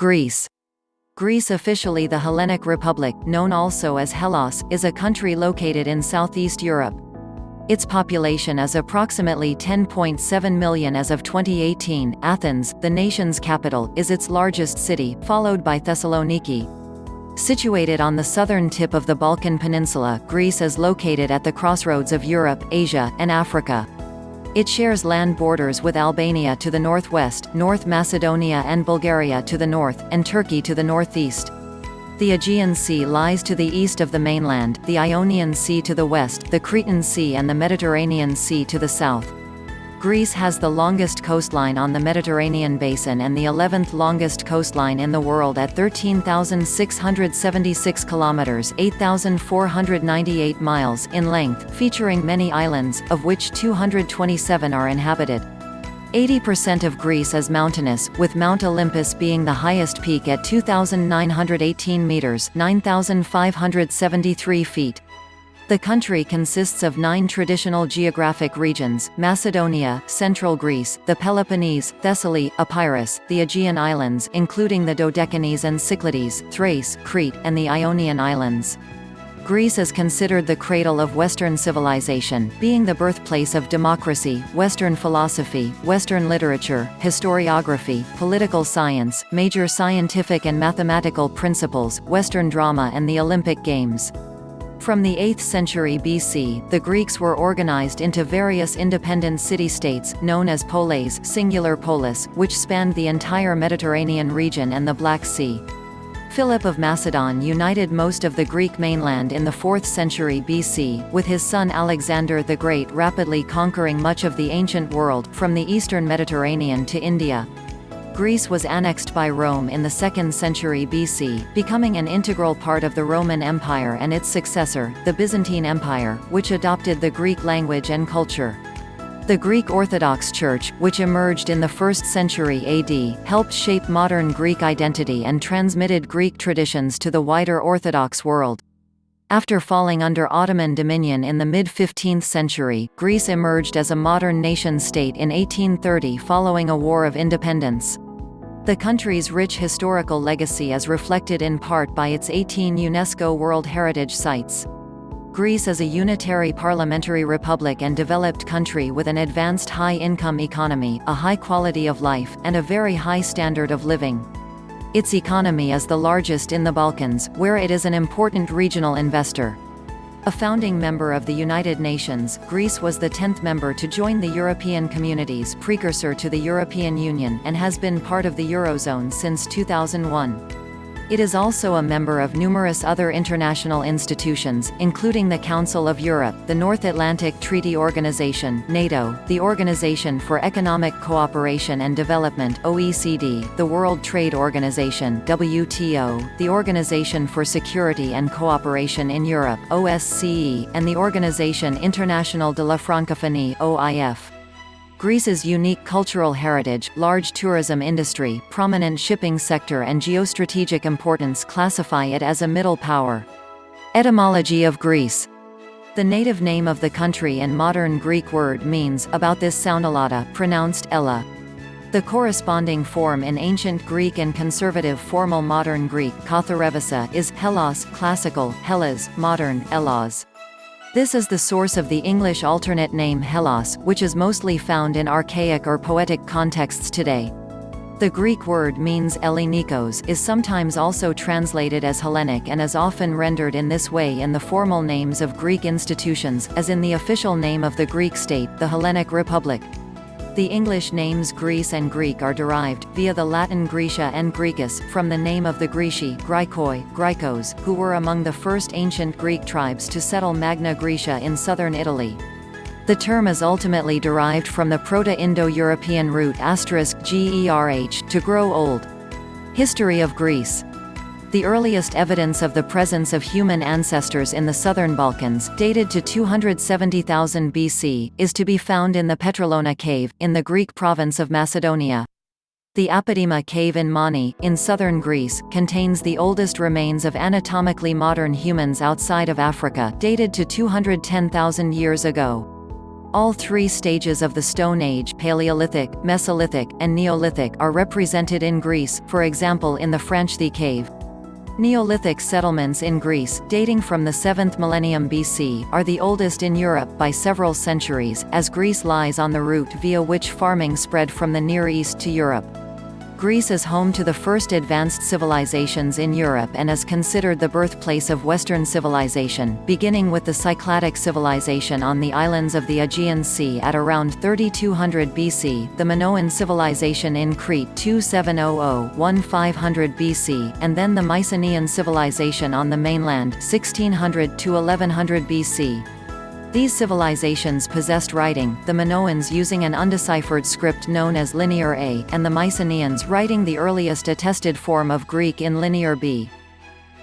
Greece. Greece, officially the Hellenic Republic, known also as Hellas, is a country located in southeast Europe. Its population is approximately 10.7 million as of 2018. Athens, the nation's capital, is its largest city, followed by Thessaloniki. Situated on the southern tip of the Balkan Peninsula, Greece is located at the crossroads of Europe, Asia, and Africa. It shares land borders with Albania to the northwest, North Macedonia and Bulgaria to the north, and Turkey to the northeast. The Aegean Sea lies to the east of the mainland, the Ionian Sea to the west, the Cretan Sea and the Mediterranean Sea to the south. Greece has the longest coastline on the Mediterranean basin and the 11th longest coastline in the world at 13,676 kilometers (8,498 miles) in length, featuring many islands, of which 227 are inhabited. 80% of Greece is mountainous, with Mount Olympus being the highest peak at 2,918 meters (9,573 feet). The country consists of 9 traditional geographic regions: Macedonia, Central Greece, the Peloponnese, Thessaly, Epirus, the Aegean Islands including the Dodecanese and Cyclades, Thrace, Crete, and the Ionian Islands. Greece is considered the cradle of Western civilization, being the birthplace of democracy, Western philosophy, Western literature, historiography, political science, major scientific and mathematical principles, Western drama and the Olympic Games. From the 8th century BC, the Greeks were organized into various independent city-states, known as polis, singular polis, which spanned the entire Mediterranean region and the Black Sea. Philip of Macedon united most of the Greek mainland in the 4th century BC, with his son Alexander the Great rapidly conquering much of the ancient world, from the eastern Mediterranean to India. Greece was annexed by Rome in the 2nd century BC, becoming an integral part of the Roman Empire and its successor, the Byzantine Empire, which adopted the Greek language and culture. The Greek Orthodox Church, which emerged in the 1st century AD, helped shape modern Greek identity and transmitted Greek traditions to the wider Orthodox world. After falling under Ottoman dominion in the mid-15th century, Greece emerged as a modern nation-state in 1830 following a war of independence. The country's rich historical legacy is reflected in part by its 18 UNESCO World Heritage Sites. Greece is a unitary parliamentary republic and developed country with an advanced high-income economy, a high quality of life, and a very high standard of living. Its economy is the largest in the Balkans, where it is an important regional investor. A founding member of the United Nations, Greece was the 10th member to join the European Communities, precursor to the European Union, and has been part of the Eurozone since 2001. It is also a member of numerous other international institutions, including the Council of Europe, the North Atlantic Treaty Organization (NATO), the Organization for Economic Cooperation and Development (OECD), the World Trade Organization (WTO), the Organization for Security and Cooperation in Europe (OSCE), and the Organisation Internationale de la Francophonie (OIF). Greece's unique cultural heritage, large tourism industry, prominent shipping sector and geostrategic importance classify it as a middle power. Etymology of Greece. The native name of the country and modern Greek word means about this soundalata, pronounced ella. The corresponding form in ancient Greek and conservative formal modern Greek katharevousa is Hellas, classical, Hellas, modern, Elas. This is the source of the English alternate name Hellas, which is mostly found in archaic or poetic contexts today. The Greek word means Ellinikos, is sometimes also translated as Hellenic and is often rendered in this way in the formal names of Greek institutions, as in the official name of the Greek state, the Hellenic Republic. The English names Greece and Greek are derived, via the Latin Graecia and Graecus, from the name of the Greci, Graikoi, Graikos, who were among the first ancient Greek tribes to settle Magna Graecia in southern Italy. The term is ultimately derived from the Proto-Indo-European root *gerh, to grow old. History of Greece. The earliest evidence of the presence of human ancestors in the southern Balkans, dated to 270,000 BC, is to be found in the Petrolona cave, in the Greek province of Macedonia. The Apodema cave in Mani, in southern Greece, contains the oldest remains of anatomically modern humans outside of Africa, dated to 210,000 years ago. All three stages of the Stone Age, Paleolithic, Mesolithic, and Neolithic, are represented in Greece, for example in the Franchthi cave. Neolithic settlements in Greece, dating from the 7th millennium BC, are the oldest in Europe by several centuries, as Greece lies on the route via which farming spread from the Near East to Europe. Greece is home to the first advanced civilizations in Europe and is considered the birthplace of Western civilization, beginning with the Cycladic civilization on the islands of the Aegean Sea at around 3200 BC, the Minoan civilization in Crete 2700–1500 BC, and then the Mycenaean civilization on the mainland 1600 to 1100 BC. These civilizations possessed writing, the Minoans using an undeciphered script known as Linear A, and the Mycenaeans writing the earliest attested form of Greek in Linear B.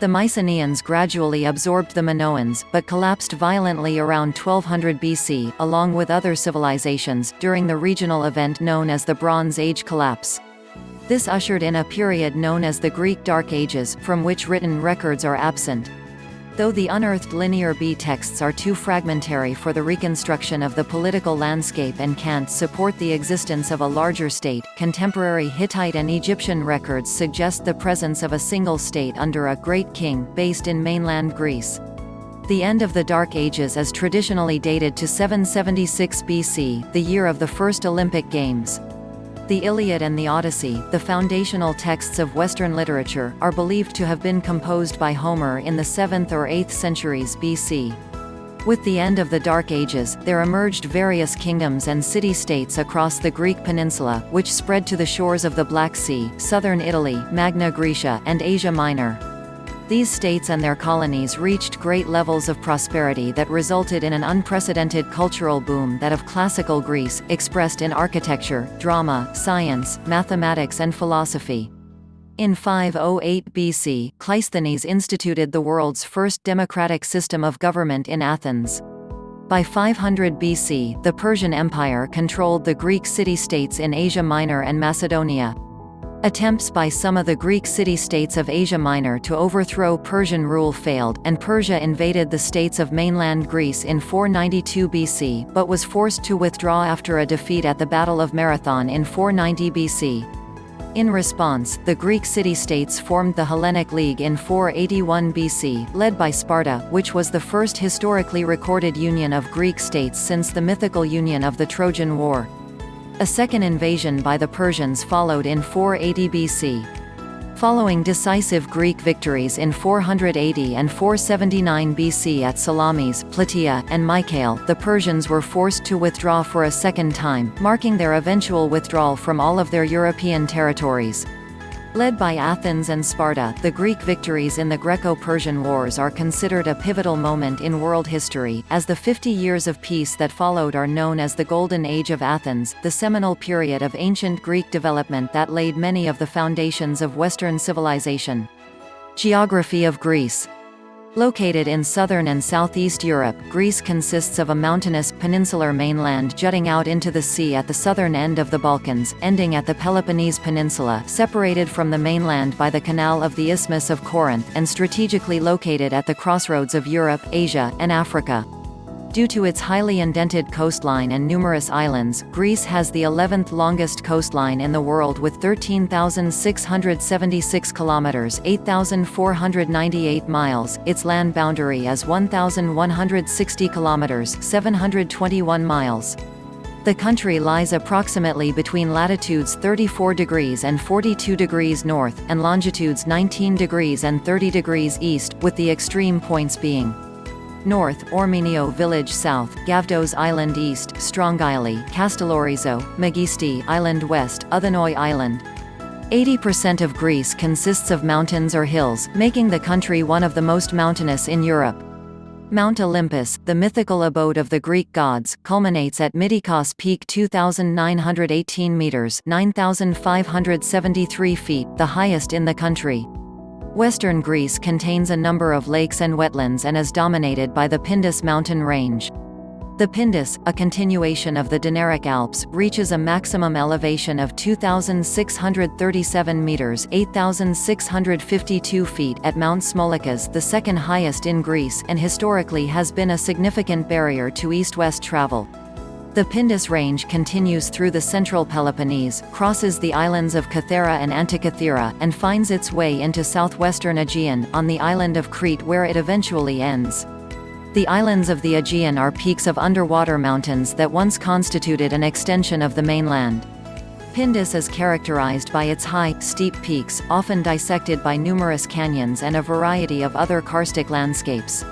The Mycenaeans gradually absorbed the Minoans, but collapsed violently around 1200 BC, along with other civilizations, during the regional event known as the Bronze Age collapse. This ushered in a period known as the Greek Dark Ages, from which written records are absent. Though the unearthed Linear B texts are too fragmentary for the reconstruction of the political landscape and can't support the existence of a larger state, contemporary Hittite and Egyptian records suggest the presence of a single state under a great king, based in mainland Greece. The end of the Dark Ages is traditionally dated to 776 BC, the year of the first Olympic Games. The Iliad and the Odyssey, the foundational texts of Western literature, are believed to have been composed by Homer in the 7th or 8th centuries BC. With the end of the Dark Ages, there emerged various kingdoms and city-states across the Greek peninsula, which spread to the shores of the Black Sea, southern Italy, Magna Graecia, and Asia Minor. These states and their colonies reached great levels of prosperity that resulted in an unprecedented cultural boom that of classical Greece, expressed in architecture, drama, science, mathematics and philosophy. In 508 BC, Cleisthenes instituted the world's first democratic system of government in Athens. By 500 BC, the Persian Empire controlled the Greek city-states in Asia Minor and Macedonia. Attempts by some of the Greek city-states of Asia Minor to overthrow Persian rule failed, and Persia invaded the states of mainland Greece in 492 BC, but was forced to withdraw after a defeat at the Battle of Marathon in 490 BC. In response, the Greek city-states formed the Hellenic League in 481 BC, led by Sparta, which was the first historically recorded union of Greek states since the mythical union of the Trojan War. A second invasion by the Persians followed in 480 BC. Following decisive Greek victories in 480 and 479 BC at Salamis, Plataea, and Mycale, the Persians were forced to withdraw for a second time, marking their eventual withdrawal from all of their European territories. Led by Athens and Sparta, the Greek victories in the Greco-Persian Wars are considered a pivotal moment in world history, as the 50 years of peace that followed are known as the Golden Age of Athens, the seminal period of ancient Greek development that laid many of the foundations of Western civilization. Geography of Greece. Located in southern and southeast Europe, Greece consists of a mountainous, peninsular mainland jutting out into the sea at the southern end of the Balkans, ending at the Peloponnese Peninsula, separated from the mainland by the canal of the Isthmus of Corinth, and strategically located at the crossroads of Europe, Asia, and Africa. Due to its highly indented coastline and numerous islands, Greece has the 11th longest coastline in the world with 13,676 kilometers, 8,498 miles. Its land boundary is 1,160 kilometers, 721 miles. The country lies approximately between latitudes 34 degrees and 42 degrees north, and longitudes 19 degrees and 30 degrees east, with the extreme points being: North, Ormenio Village South, Gavdos Island East, Strongyli, Castellorizo, Megisti Island West, Othenoi Island. 80% of Greece consists of mountains or hills, making the country one of the most mountainous in Europe. Mount Olympus, the mythical abode of the Greek gods, culminates at Mytikos Peak 2,918 meters (9,573 feet), the highest in the country. Western Greece contains a number of lakes and wetlands and is dominated by the Pindus mountain range. The Pindus, a continuation of the Dinaric Alps, reaches a maximum elevation of 2,637 meters (8,652 feet) at Mount Smolikas, the second highest in Greece, and historically has been a significant barrier to east-west travel. The Pindus Range continues through the central Peloponnese, crosses the islands of Kythera and Antikythera, and finds its way into southwestern Aegean, on the island of Crete where it eventually ends. The islands of the Aegean are peaks of underwater mountains that once constituted an extension of the mainland. Pindus is characterized by its high, steep peaks, often dissected by numerous canyons and a variety of other karstic landscapes.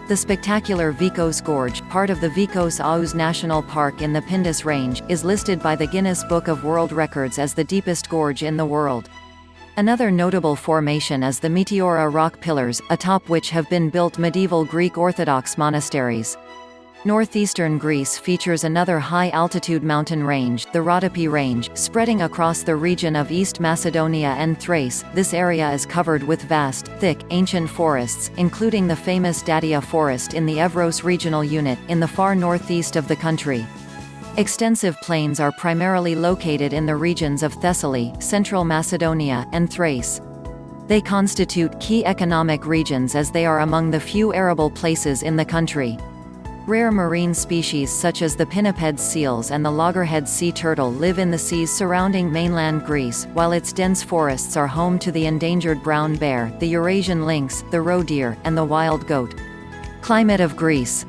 The spectacular Vikos Gorge, part of the Vikos Aous National Park in the Pindus Range, is listed by the Guinness Book of World Records as the deepest gorge in the world. Another notable formation is the Meteora rock pillars, atop which have been built medieval Greek Orthodox monasteries. Northeastern Greece features another high-altitude mountain range, the Rhodope Range, spreading across the region of East Macedonia and Thrace. This area is covered with vast, thick, ancient forests, including the famous Datia Forest in the Evros regional unit, in the far northeast of the country. Extensive plains are primarily located in the regions of Thessaly, Central Macedonia, and Thrace. They constitute key economic regions as they are among the few arable places in the country. Rare marine species such as the pinniped seals and the loggerhead sea turtle live in the seas surrounding mainland Greece, while its dense forests are home to the endangered brown bear, the Eurasian lynx, the roe deer, and the wild goat. Climate of Greece.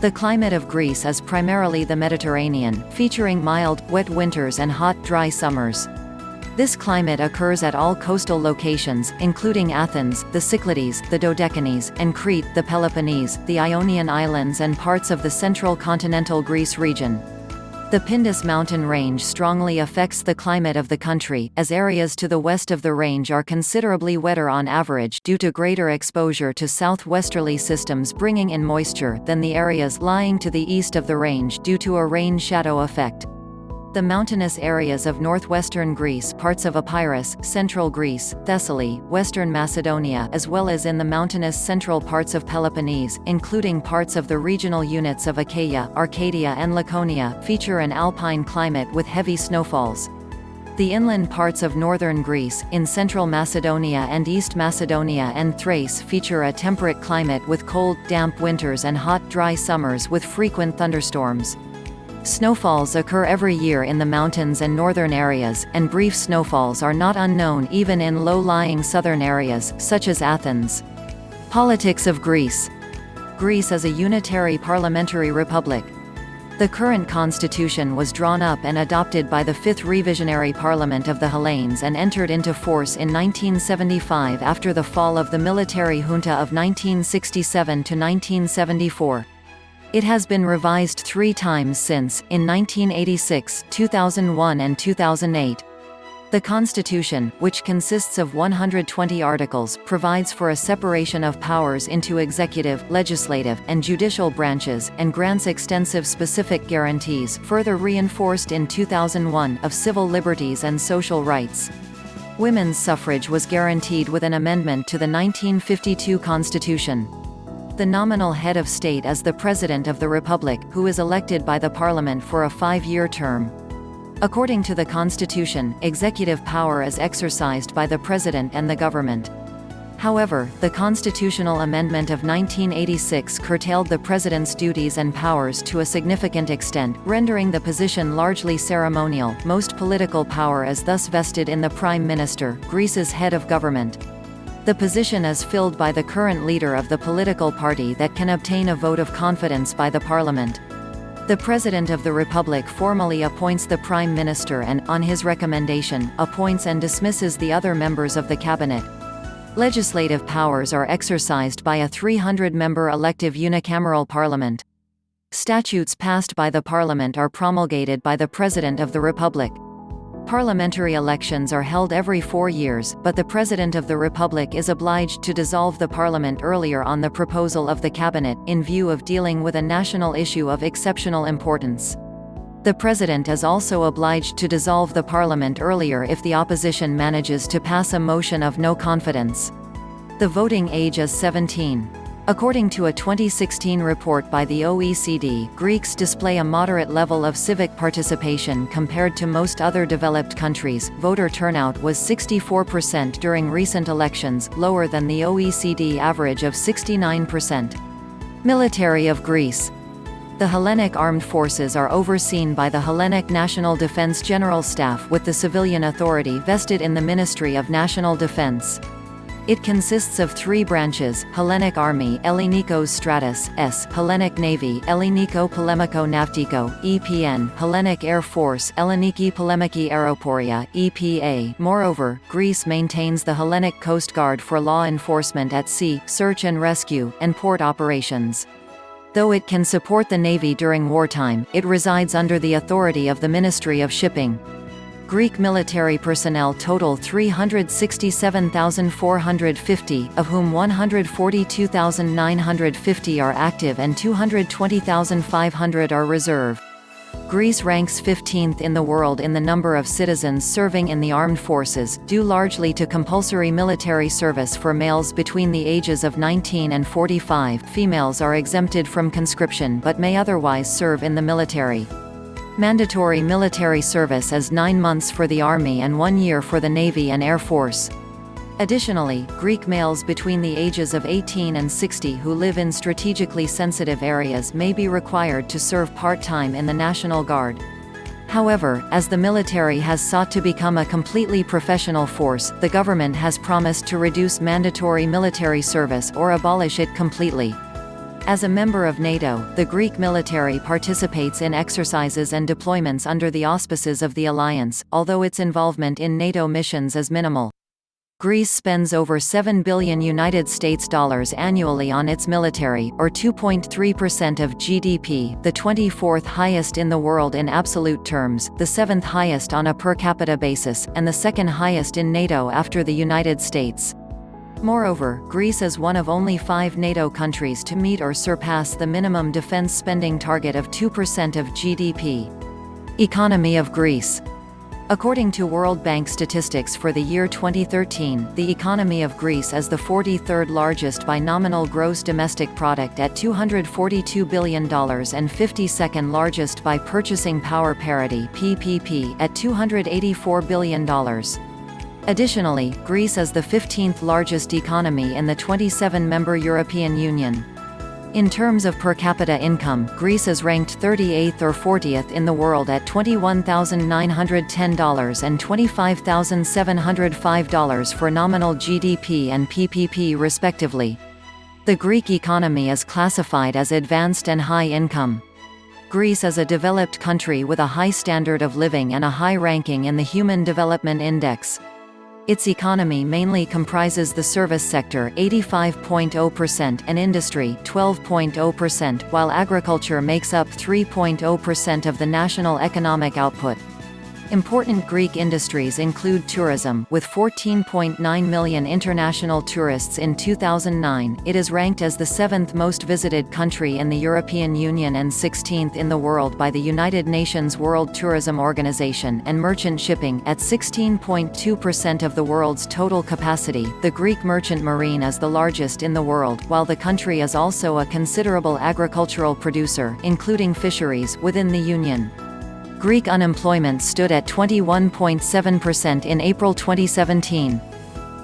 The climate of Greece is primarily the Mediterranean, featuring mild, wet winters and hot, dry summers. This climate occurs at all coastal locations, including Athens, the Cyclades, the Dodecanese, and Crete, the Peloponnese, the Ionian Islands and parts of the central continental Greece region. The Pindus mountain range strongly affects the climate of the country, as areas to the west of the range are considerably wetter on average due to greater exposure to southwesterly systems bringing in moisture than the areas lying to the east of the range due to a rain-shadow effect. The mountainous areas of northwestern Greece, parts of Epirus, central Greece, Thessaly, western Macedonia, as well as in the mountainous central parts of Peloponnese, including parts of the regional units of Achaia, Arcadia and Laconia, feature an alpine climate with heavy snowfalls. The inland parts of northern Greece, in central Macedonia and East Macedonia and Thrace feature a temperate climate with cold, damp winters and hot, dry summers with frequent thunderstorms. Snowfalls occur every year in the mountains and northern areas, and brief snowfalls are not unknown even in low-lying southern areas, such as Athens. Politics of Greece. Greece is a unitary parliamentary republic. The current constitution was drawn up and adopted by the Fifth Revisionary Parliament of the Hellenes and entered into force in 1975 after the fall of the military junta of 1967 to 1974. It has been revised 3 times since, in 1986, 2001 and 2008. The Constitution, which consists of 120 articles, provides for a separation of powers into executive, legislative, and judicial branches, and grants extensive specific guarantees, further reinforced in 2001, of civil liberties and social rights. Women's suffrage was guaranteed with an amendment to the 1952 Constitution. The nominal head of state is the President of the Republic, who is elected by the Parliament for a 5-year term. According to the Constitution, executive power is exercised by the President and the government. However, the constitutional amendment of 1986 curtailed the President's duties and powers to a significant extent, rendering the position largely ceremonial. Most political power is thus vested in the Prime Minister, Greece's head of government. The position is filled by the current leader of the political party that can obtain a vote of confidence by the Parliament. The President of the Republic formally appoints the Prime Minister and, on his recommendation, appoints and dismisses the other members of the cabinet. Legislative powers are exercised by a 300-member elective unicameral parliament. Statutes passed by the Parliament are promulgated by the President of the Republic. Parliamentary elections are held every 4 years, but the President of the Republic is obliged to dissolve the Parliament earlier on the proposal of the Cabinet, in view of dealing with a national issue of exceptional importance. The President is also obliged to dissolve the Parliament earlier if the opposition manages to pass a motion of no confidence. The voting age is 17. According to a 2016 report by the OECD, Greeks display a moderate level of civic participation compared to most other developed countries. Voter turnout was 64% during recent elections, lower than the OECD average of 69%. Military of Greece. The Hellenic Armed Forces are overseen by the Hellenic National Defense General Staff with the civilian authority vested in the Ministry of National Defense. It consists of three branches: Hellenic Army Ellinikos Stratus, S. Hellenic Navy Elliniko Polemiko Navtiko, EPN, Hellenic Air Force Elliniki Polemiki Aeroporia, EPA. Moreover, Greece maintains the Hellenic Coast Guard for law enforcement at sea, search and rescue, and port operations. Though it can support the Navy during wartime, it resides under the authority of the Ministry of Shipping. Greek military personnel total 367,450, of whom 142,950 are active and 220,500 are reserve. Greece ranks 15th in the world in the number of citizens serving in the armed forces, due largely to compulsory military service for males between the ages of 19 and 45. Females are exempted from conscription but may otherwise serve in the military. Mandatory military service is 9 months for the Army and 1 year for the Navy and Air Force. Additionally, Greek males between the ages of 18 and 60 who live in strategically sensitive areas may be required to serve part-time in the National Guard. However, as the military has sought to become a completely professional force, the government has promised to reduce mandatory military service or abolish it completely. As a member of NATO, the Greek military participates in exercises and deployments under the auspices of the alliance, although its involvement in NATO missions is minimal. Greece spends over $7 billion annually on its military, or 2.3% of GDP, the 24th highest in the world in absolute terms, the 7th highest on a per capita basis, and the second highest in NATO after the United States. Moreover, Greece is one of only 5 NATO countries to meet or surpass the minimum defense spending target of 2% of GDP. Economy of Greece. According to World Bank statistics for the year 2013, the economy of Greece is the 43rd largest by nominal gross domestic product at $242 billion and 52nd largest by purchasing power parity (PPP) at $284 billion. Additionally, Greece is the 15th largest economy in the 27-member European Union. In terms of per capita income, Greece is ranked 38th or 40th in the world at $21,910 and $25,705 for nominal GDP and PPP respectively. The Greek economy is classified as advanced and high income. Greece is a developed country with a high standard of living and a high ranking in the Human Development Index. Its economy mainly comprises the service sector 85.0% and industry 12.0%, while agriculture makes up 3.0% of the national economic output. Important Greek industries include tourism, with 14.9 million international tourists in 2009. It is ranked as the 7th most visited country in the European Union and 16th in the world by the United Nations World Tourism Organization, and merchant shipping, at 16.2% of the world's total capacity. The Greek merchant marine is the largest in the world, while the country is also a considerable agricultural producer, including fisheries, within the Union. Greek unemployment stood at 21.7% in April 2017.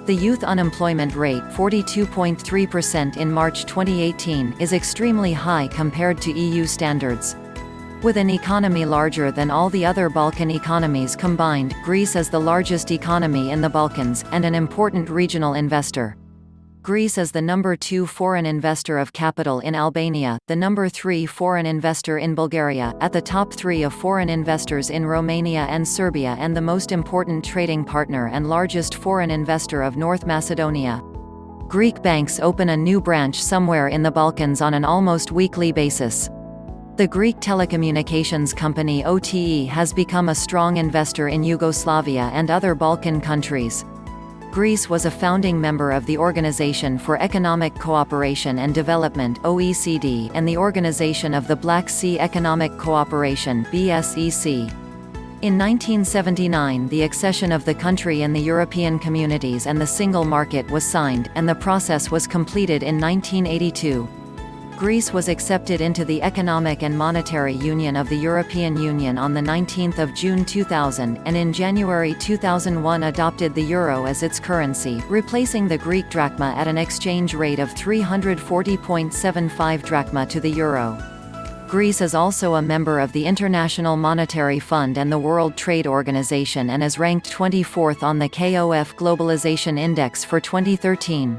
The youth unemployment rate, 42.3% in March 2018, is extremely high compared to EU standards. With an economy larger than all the other Balkan economies combined, Greece is the largest economy in the Balkans, and an important regional investor. Greece is the number 2 foreign investor of capital in Albania, the number 3 foreign investor in Bulgaria, at the top 3 of foreign investors in Romania and Serbia, and the most important trading partner and largest foreign investor of North Macedonia. Greek banks open a new branch somewhere in the Balkans on an almost weekly basis. The Greek telecommunications company OTE has become a strong investor in Yugoslavia and other Balkan countries. Greece was a founding member of the Organization for Economic Cooperation and Development (OECD) and the Organization of the Black Sea Economic Cooperation (BSEC). In 1979, the accession of the country in the European Communities and the Single Market was signed, and the process was completed in 1982. Greece was accepted into the Economic and Monetary Union of the European Union on 19 June 2000, and in January 2001 adopted the euro as its currency, replacing the Greek drachma at an exchange rate of 340.75 drachma to the euro. Greece is also a member of the International Monetary Fund and the World Trade Organization and is ranked 24th on the KOF Globalization Index for 2013.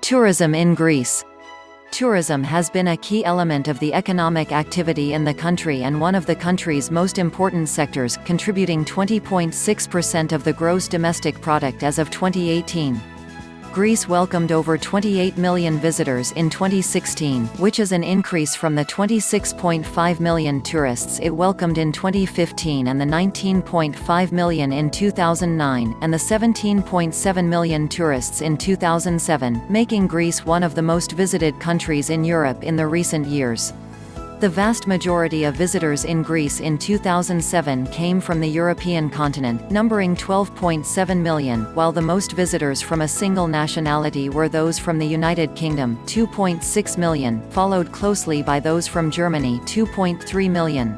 Tourism in Greece. Tourism has been a key element of the economic activity in the country and one of the country's most important sectors, contributing 20.6% of the gross domestic product as of 2018. Greece welcomed over 28 million visitors in 2016, which is an increase from the 26.5 million tourists it welcomed in 2015 and the 19.5 million in 2009, and the 17.7 million tourists in 2007, making Greece one of the most visited countries in Europe in the recent years. The vast majority of visitors in Greece in 2007 came from the European continent, numbering 12.7 million, while the most visitors from a single nationality were those from the United Kingdom, 2.6 million, followed closely by those from Germany, 2.3 million.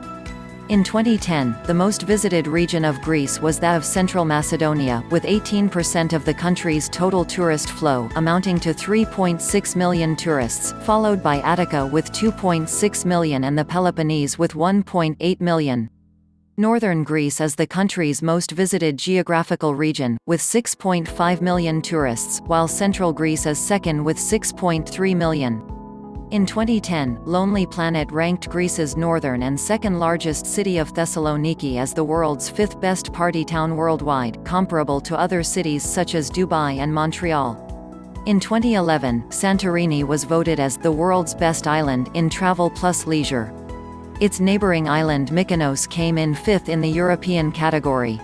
In 2010, the most visited region of Greece was that of Central Macedonia, with 18% of the country's total tourist flow, amounting to 3.6 million tourists, followed by Attica with 2.6 million and the Peloponnese with 1.8 million. Northern Greece is the country's most visited geographical region, with 6.5 million tourists, while Central Greece is second with 6.3 million. In 2010, Lonely Planet ranked Greece's northern and second-largest city of Thessaloniki as the world's fifth-best party town worldwide, comparable to other cities such as Dubai and Montreal. In 2011, Santorini was voted as the world's best island in Travel Plus Leisure. Its neighboring island Mykonos came in fifth in the European category.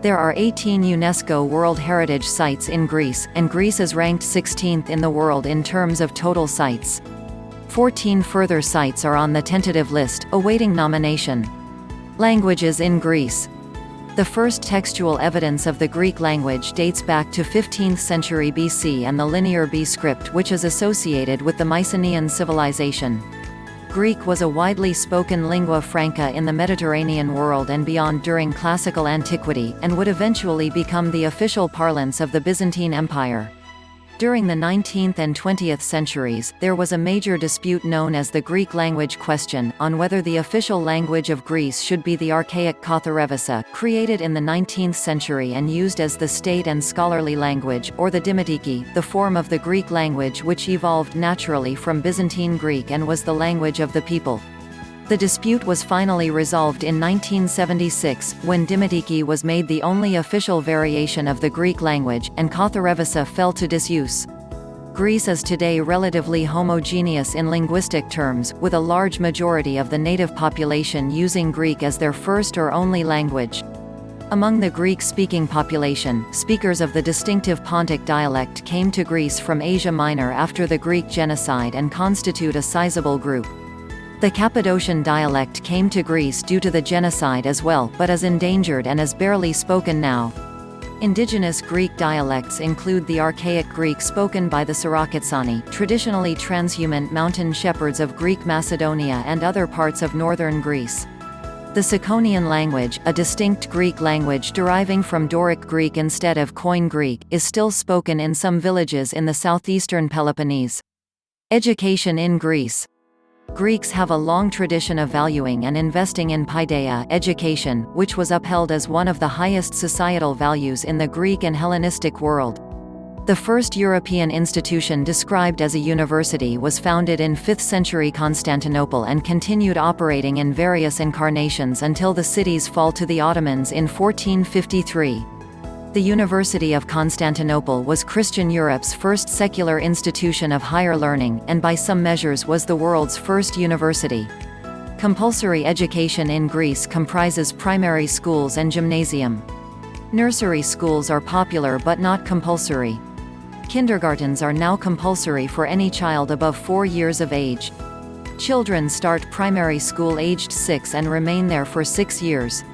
There are 18 UNESCO World Heritage Sites in Greece, and Greece is ranked 16th in the world in terms of total sites. 14 further sites are on the tentative list, awaiting nomination. Languages in Greece. The first textual evidence of the Greek language dates back to 15th century BC and the Linear B script, which is associated with the Mycenaean civilization. Greek was a widely spoken lingua franca in the Mediterranean world and beyond during classical antiquity, and would eventually become the official parlance of the Byzantine Empire. During the 19th and 20th centuries, there was a major dispute known as the Greek language question, on whether the official language of Greece should be the archaic Katharevousa, created in the 19th century and used as the state and scholarly language, or the Dimotiki, the form of the Greek language which evolved naturally from Byzantine Greek and was the language of the people. The dispute was finally resolved in 1976, when Dimotiki was made the only official variation of the Greek language, and Katharevousa fell to disuse. Greece is today relatively homogeneous in linguistic terms, with a large majority of the native population using Greek as their first or only language. Among the Greek-speaking population, speakers of the distinctive Pontic dialect came to Greece from Asia Minor after the Greek genocide and constitute a sizable group. The Cappadocian dialect came to Greece due to the genocide as well, but is endangered and is barely spoken now. Indigenous Greek dialects include the Archaic Greek spoken by the Sarakatsani, traditionally transhuman mountain shepherds of Greek Macedonia and other parts of northern Greece. The Ciconian language, a distinct Greek language deriving from Doric Greek instead of Koine Greek, is still spoken in some villages in the southeastern Peloponnese. Education in Greece. Greeks have a long tradition of valuing and investing in paideia education, which was upheld as one of the highest societal values in the Greek and Hellenistic world. The first European institution described as a university was founded in 5th century Constantinople and continued operating in various incarnations until the city's fall to the Ottomans in 1453. The University of Constantinople was Christian Europe's first secular institution of higher learning, and by some measures was the world's first university. Compulsory education in Greece comprises primary schools and gymnasium. Nursery schools are popular but not compulsory. Kindergartens are now compulsory for any child above 4 years of age. Children start primary school aged 6 and remain there for 6 years.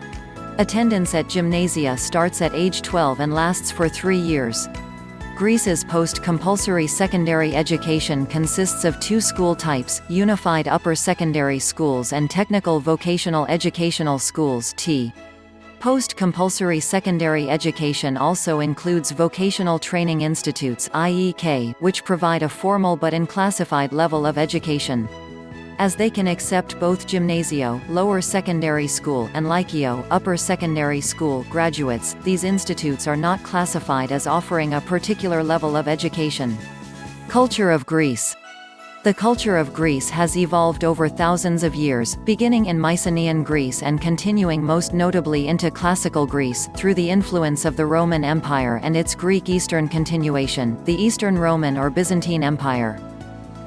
Attendance at gymnasia starts at age 12 and lasts for 3 years. Greece's post-compulsory secondary education consists of 2 school types, unified upper secondary schools and technical vocational educational schools (T). Post-compulsory secondary education also includes vocational training institutes (IEK), which provide a formal but unclassified level of education. As they can accept both gymnasio, lower secondary school, and lyceum, upper secondary school, graduates, these institutes are not classified as offering a particular level of education. Culture of Greece. The culture of Greece has evolved over thousands of years, beginning in Mycenaean Greece and continuing most notably into Classical Greece, through the influence of the Roman Empire and its Greek Eastern continuation, the Eastern Roman or Byzantine Empire.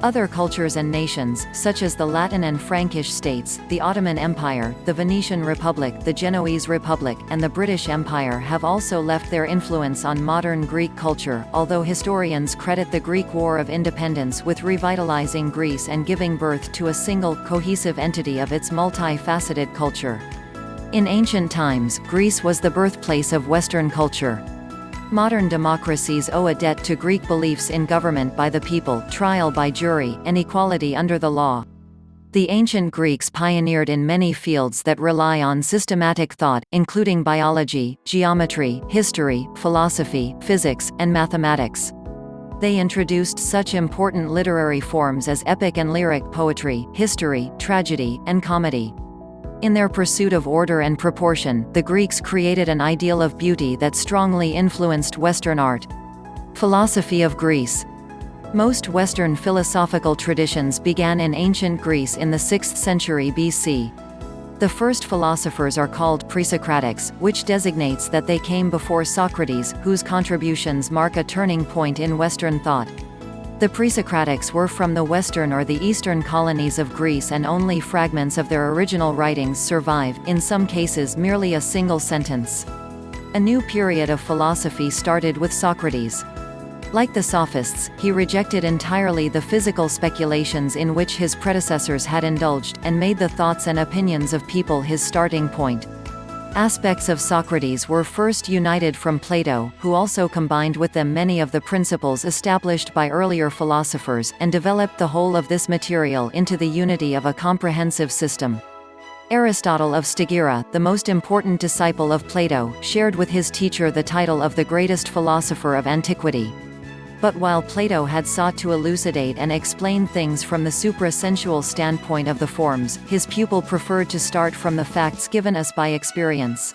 Other cultures and nations, such as the Latin and Frankish states, the Ottoman Empire, the Venetian Republic, the Genoese Republic, and the British Empire have also left their influence on modern Greek culture, although historians credit the Greek War of Independence with revitalizing Greece and giving birth to a single, cohesive entity of its multi-faceted culture. In ancient times, Greece was the birthplace of Western culture. Modern democracies owe a debt to Greek beliefs in government by the people, trial by jury, and equality under the law. The ancient Greeks pioneered in many fields that rely on systematic thought, including biology, geometry, history, philosophy, physics, and mathematics. They introduced such important literary forms as epic and lyric poetry, history, tragedy, and comedy. In their pursuit of order and proportion, the Greeks created an ideal of beauty that strongly influenced Western art. Philosophy of Greece. Most Western philosophical traditions began in ancient Greece in the 6th century BC. The first philosophers are called Presocratics, which designates that they came before Socrates, whose contributions mark a turning point in Western thought. The Presocratics were from the western or the eastern colonies of Greece and only fragments of their original writings survive, in some cases merely a single sentence. A new period of philosophy started with Socrates. Like the Sophists, he rejected entirely the physical speculations in which his predecessors had indulged, and made the thoughts and opinions of people his starting point. Aspects of Socrates were first united from Plato, who also combined with them many of the principles established by earlier philosophers, and developed the whole of this material into the unity of a comprehensive system. Aristotle of Stagira, the most important disciple of Plato, shared with his teacher the title of the greatest philosopher of antiquity. But while Plato had sought to elucidate and explain things from the supra-sensual standpoint of the forms, his pupil preferred to start from the facts given us by experience.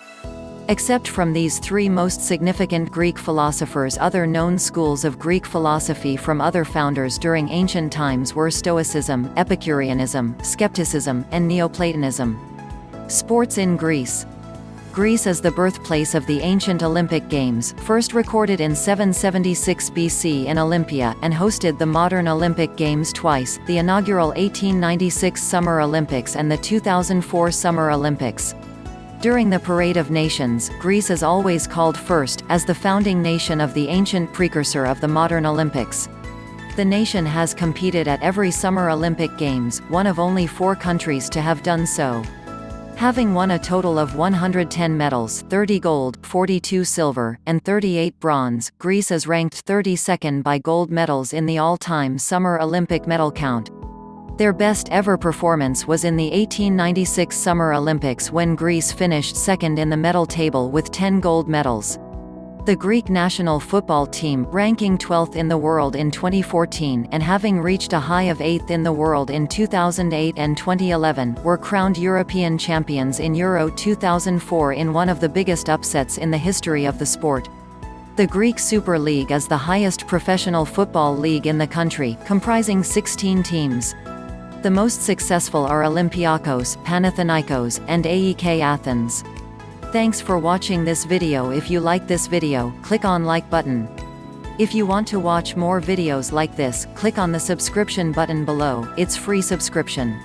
Except from these three most significant Greek philosophers, other known schools of Greek philosophy from other founders during ancient times were Stoicism, Epicureanism, Skepticism, and Neoplatonism. Sports in Greece. Greece is the birthplace of the ancient Olympic Games, first recorded in 776 BC in Olympia, and hosted the modern Olympic Games twice, the inaugural 1896 Summer Olympics and the 2004 Summer Olympics. During the Parade of Nations, Greece is always called first, as the founding nation of the ancient precursor of the modern Olympics. The nation has competed at every Summer Olympic Games, one of only 4 countries to have done so. Having won a total of 110 medals, 30 gold, 42 silver, and 38 bronze, Greece is ranked 32nd by gold medals in the all-time Summer Olympic medal count. Their best ever performance was in the 1896 Summer Olympics when Greece finished second in the medal table with 10 gold medals. The Greek national football team, ranking 12th in the world in 2014 and having reached a high of 8th in the world in 2008 and 2011, were crowned European champions in Euro 2004 in one of the biggest upsets in the history of the sport. The Greek Super League is the highest professional football league in the country, comprising 16 teams. The most successful are Olympiakos, Panathinaikos, and AEK Athens. Thanks for watching this video. If you like this video, click on like button. If you want to watch more videos like this, click on the subscription button below. It's free subscription.